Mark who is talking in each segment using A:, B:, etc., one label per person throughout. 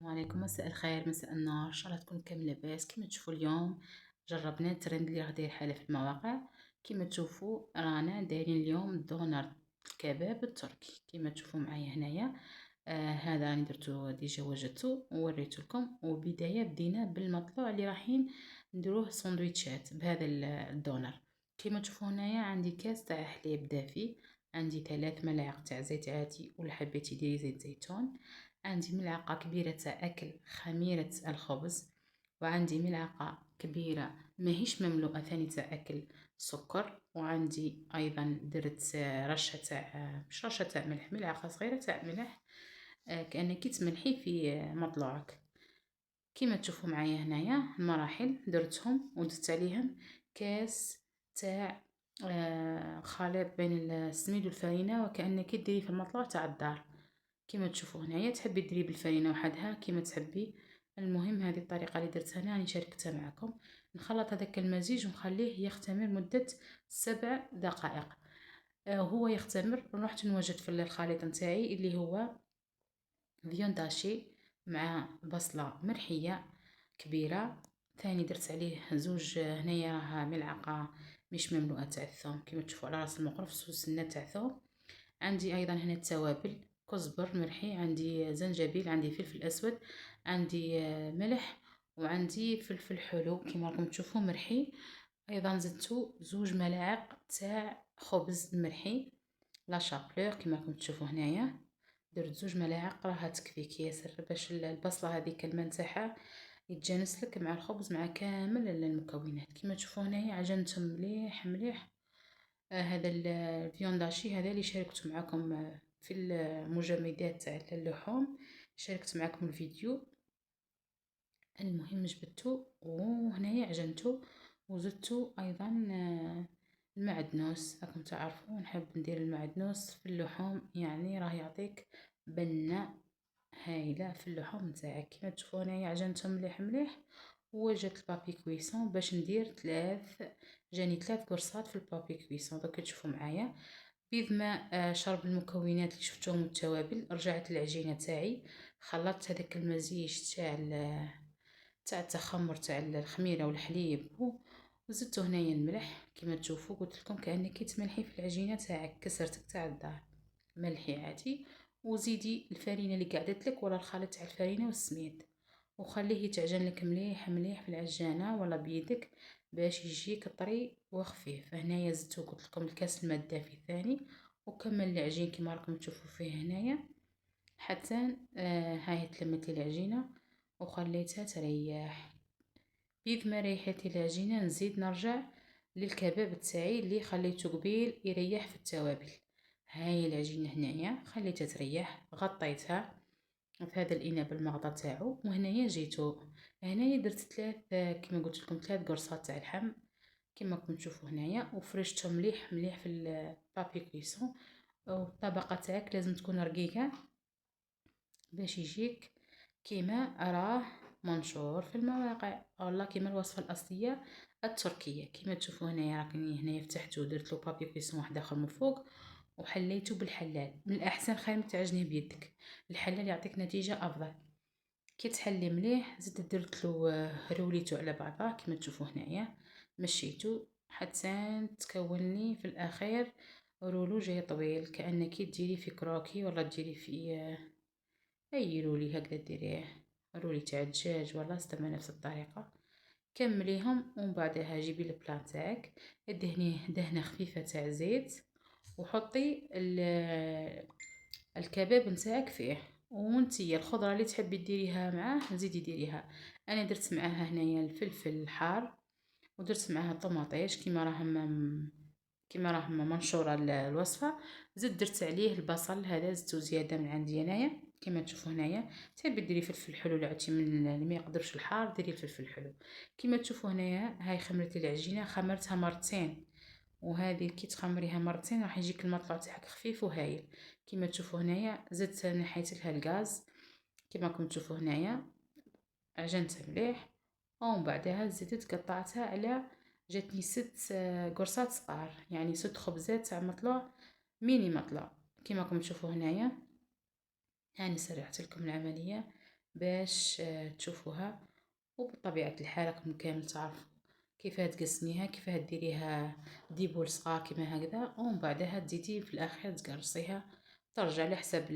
A: وعليكم مساء الخير، مساء النور، ان شاء الله تكونوا كامل لاباس. كيما تشوفوا اليوم جربنا الترند اللي غادي حالة في المواقع. كيما تشوفوا رانا دايرين اليوم الدونر الكباب التركي. كيما تشوفوا معايا هنايا هذا راني درتو ديجا وجدته ووريته لكم. وبداية بدينا بالمطلوع اللي رايحين نديروه سندويتشات بهذا الدونر. كيما تشوفوا هنايا عندي كاس تاع حليب دافي، عندي 3 ملاعق تاع زيت عادي ولا حبيتي ديري زيت زيتون، عندي ملعقة كبيرة تاع أكل خميرة الخبز، وعندي ملعقة كبيرة ماهيش مملوءة ثاني تاع أكل سكر، وعندي أيضا درت رشة تاع مش رشة تاع ملح، ملعقة صغيرة تاع ملح كأنك تملحي في مطلوعك. كيما تشوفوا معايا هنايا المراحل درتهم ودرت عليهم كاس تاع خليط بين السميد والفرينة وكأنك ديري في المطلوع تاع الدار. كيما تشوفوا هنايا تحبي ديري بالفرينة وحدها كيما تحبي. المهم هذه الطريقة اللي درتها انا راني شاركتها معكم. نخلط هذاك المزيج ونخليه يختمر مدة 7 دقائق. هو يختمر رحت نوجد في الخليط نتاعي اللي هو فيونداشي مع بصلة مرحية كبيرة. ثاني درت عليه زوج هنايا راها ملعقة مش مملوءة تاع الثوم كيما تشوفوا على راس المقرف سنة تاع ثوم. عندي ايضا هنا التوابل، كزبر مرحي، عندي زنجبيل، عندي فلفل اسود، عندي ملح، وعندي فلفل حلو كيما راكم تشوفوا مرحي. ايضا زدت زوج ملاعق تاع خبز مرحي لا شابلور كيما راكم تشوفوا هنايا. درت زوج ملاعق راها تكفيك ياسر باش البصله هذيك الماء نتاعها يتجانس لك مع الخبز مع كامل المكونات. كيما تشوفوا هنايا عجنتهم مليح مليح. هذا الفيونداشي هذا اللي شاركت معكم في المجمدات تاع اللحوم، شاركت معكم الفيديو. المهم جبدته وهنايا عجنته وزدته ايضا المعدنوس. راكم تعرفوا نحب ندير المعدنوس في اللحوم، يعني راه يعطيك بنة هايلة في اللحوم نتاعك. كيما تشوفوا هنايا عجنتهم مليح مليح ووجدت البابي كويسون باش ندير جاني 3 قرصات في البابي كويسون. دوك تشوفوا معايا بيض ما شرب المكونات اللي شفتوهم والتوابل. رجعت العجينة تاعي، خلطت هذاك المزيج تاع التخمر تاع الخميرة والحليب وزدت هنايا الملح. كيما تشوفوا قلت لكم كأنك تملحي في العجينة تاعك كسرتك تاع الدار، ملحي عادي وزيدي الفرينة اللي قعدت لك ولا الخليط تاع الفرينة والسميد وخليه يتعجن لك مليح مليح في العجانة ولا بيدك باش يجيك طري وخفيف. هنايا زدت قلت لكم الكاس الماء الدافي الثاني وكمل العجين كيما راكم تشوفوا فيه هنايا حتى هاي تلمت لي العجينة وخليتها تريح. بيد ما ريحت العجينة نزيد نرجع للكباب تاعي اللي خليته قبيل يريح في التوابل. هاي العجينة هنايا خليتها تريح، غطيتها في هذا الاناء بالمغطى تاعو. وهنايا جيتو هنايا درت 3 كما قلت لكم 3 قرصات تاع اللحم كما راكم تشوفوا هنايا وفرشتهم مليح مليح في البابي كويسون. والطبقة تاعك لازم تكون رقيقة باش يجيك كيما راه منشور في المواقع والله كيما الوصفة الأصلية التركية. كيما تشوفوا هنايا راكني هنايا فتحته ودرت له بابي كويسون واحد اخر من فوق وحليته بالحلال. من الاحسن خير ما تعجنيه بيدك، الحلال يعطيك نتيجة افضل. كي تحلي مليح زدت درت له روليته على بعضها كيما تشوفوا هنايا مشيته حتى تكون لي في الاخير رولو جاي طويل كأنك تديري في كروكي ولا تديري في اي رولي هكذا ديريه، رولي تاع الدجاج ولا استعمل نفس الطريقة. كمليهم ومن بعدها جيبي البلان تاعك دهنيه دهنة خفيفة تاع زيت وحطي الكباب نتاعك فيه وانتي الخضرة اللي تحبي ديريها معاه زيدي ديريها. انا درت معاها هنايا الفلفل الحار ودرت معاها الطماطيش كيما راهم منشورة الوصفة. زدت درت عليه البصل هذا زدتو زيادة من عندي انايا كيما تشوفوا هنايا. تحبي ديري فلفل حلو لعبتي من اللي ما يقدرش الحار ديري الفلفل الحلو. كيما تشوفوا هنايا هاي خمرت العجينة خمرتها مرتين وهذه كي تخمريها مرتين راح يجيك المطلع تاعك خفيف وهايل. كيما تشوفوا هنايا زدت نحيت لها الغاز كيما راكم تشوفوا هنايا عجنتها مليح ومن بعدها زدت قطعتها على جاتني 6 قرصات صغار يعني 6 خبزات تاع مطلع ميني مطلع كيما راكم تشوفوا هنايا. يعني سرعت لكم العملية باش تشوفوها، وبطبيعة الحال راكم كامل تعرفوا كيفاه تقسميها، كيفاه ديريها دي بول صغار كيما هكذا، ومن بعدها تزيدي في الاخير تقرصيها، ترجع على حساب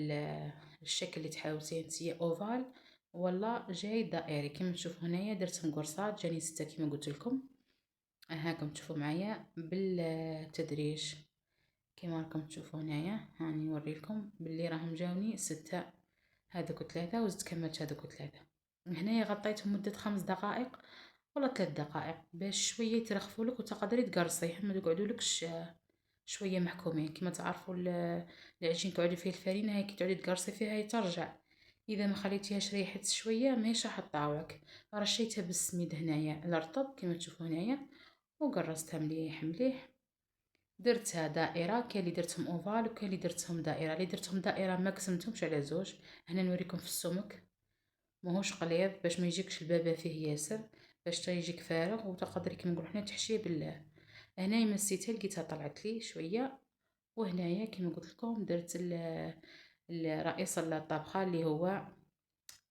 A: الشكل اللي تحاولتيه نتيا اوفال ولا جاي دائري. كيما تشوفوا هنايا درتهم قرصات جاني 6 كيما قلت لكم. هاكم تشوفوا معايا بالتدريج كيما راكم تشوفوا هنايا. هاني نوريلكم باللي راهم جاوني 6، هذوك 3 وزدت كملت هذوك 3. هنايا غطيتهم مدة 5 دقائق ولا 3 دقائق باش شوية يترخفوا لك وتقدري تقرصيه، ما يقعدوا لكش شوية محكومين. كيما تعرفوا العجين تقعدي فيه الفرينة هاي كي تعودي تقرصي فيها هي ترجع، اذا ما خليتيهاش ريحت شوية ماهيش راح تطاوعك. رشيتها بالسميد هنايا الرطب كيما تشوفوا هنايا، وقرصتها مليح مليح. درتها دائرة، كاين اللي درتهم اوفال وكاين اللي درتهم دائرة. اللي درتهم دائرة ما قسمتهمش على زوج. هنا نوريكم في السمك ماهوش قليظ باش ما يجيكش البابا فيه ياسر، باش تا يجيك فارغ وتقدري كيما نقولوا حنا تحشيه بالله. هنايا مسيتها لقيتها طلعت لي شويه. وهنايا كيما قلت لكم درت الرئيس الطبخه اللي هو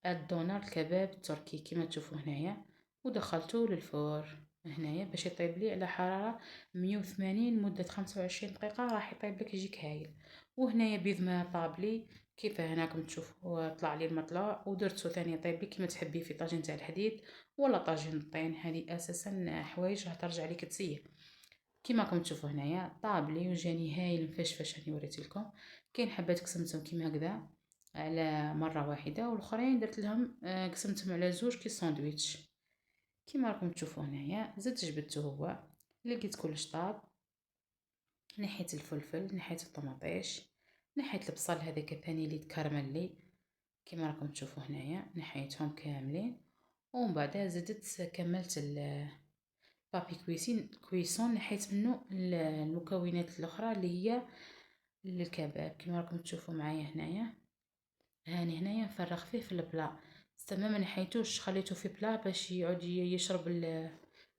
A: الدونر الكباب التركي كيما تشوفوا هنايا، ودخلته للفور هنايا باش يطيب لي على حراره 180 مده 25 دقيقه، راح يطيب لك يجيك هايل. وهنايا بيض ما طابلي كيف هناكم تشوفوا طلع لي المطلع، ودرتو ثاني يطيب لي كيما تحبي في طاجين تاع الحديد ولا طاجين الطين. هذه اساسا حوايج راح ترجع لك تسيه. كيما راكم تشوفوا هنايا طابلي وجاني هايل مفشفش. هاني وريت لكم. كاين حبات قسمتهم كيما هكذا على مره واحده، والاخرين درت لهم قسمتهم على زوج كي ساندويتش كيما راكم تشوفوا هنايا. زدت جبدته هو لقيت كلش طاب. نحيت الفلفل، نحيت الطماطيش، نحيت البصل هذاك ثاني اللي تكرمل لي كيما راكم تشوفوا هنايا، نحيتهم كاملين. ومن بعد زدت كملت بابي كويسون نحيت منه المكونات الاخرى اللي هي للكباب كيما راكم تشوفوا معايا هنايا. هاني هنايا نفرغ فيه في البلا، تما ما نحيتوش خليته في بلا باش يعود يشرب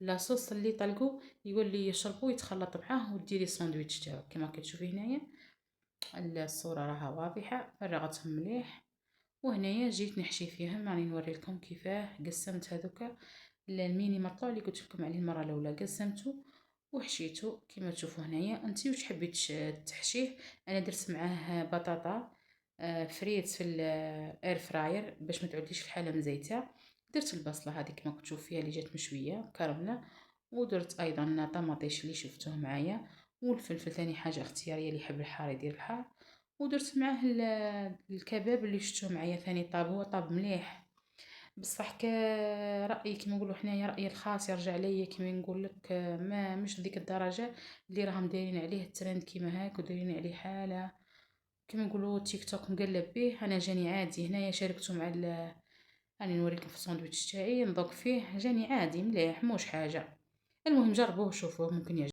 A: لاصوص اللي طلقو يقول لي يشربو يتخلط معاه وديري ساندويتش تاعو كيما كتشوفي هنايا. الصوره راها واضحه. فرغتهم مليح وهنايا جيت نحشي فيهم. راني نوري لكم كيفاه قسمت هذوك الميني مطلع اللي قلت لكم عليه المره الاولى، قسمته وحشيته كيما تشوفوا هنايا. انتي واش تحبي تحشيه؟ انا درت معاه بطاطا فريت في الاير فراير باش ما تعوديش الحاله مزيته. درت البصله هذه كما تشوفوا فيها اللي جات مشويه كرمله، ودرت ايضا طماطيش اللي شفتوه معايا، والفلفل ثاني حاجه اختياريه اللي يحب الحار يدير الحار. ودرت معاه الكباب اللي شفتوه معايا ثاني طاب، هو طاب مليح بصح كرأيي كيما نقولوا حنايا رأيي الخاص يرجع ليا كيما نقول لك ما مش لديك الدرجه اللي راهم دايرين عليه الترند كيما هاك ودايرين عليه حاله كيما نقولوا تيك توك مقلب به. انا جاني عادي هنايا شاركته مع راني نوريكم في الساندويتش تاعي نذوق فيه جاني عادي مليح موش حاجه. المهم جربوه وشوفوه ممكن يعجبكم.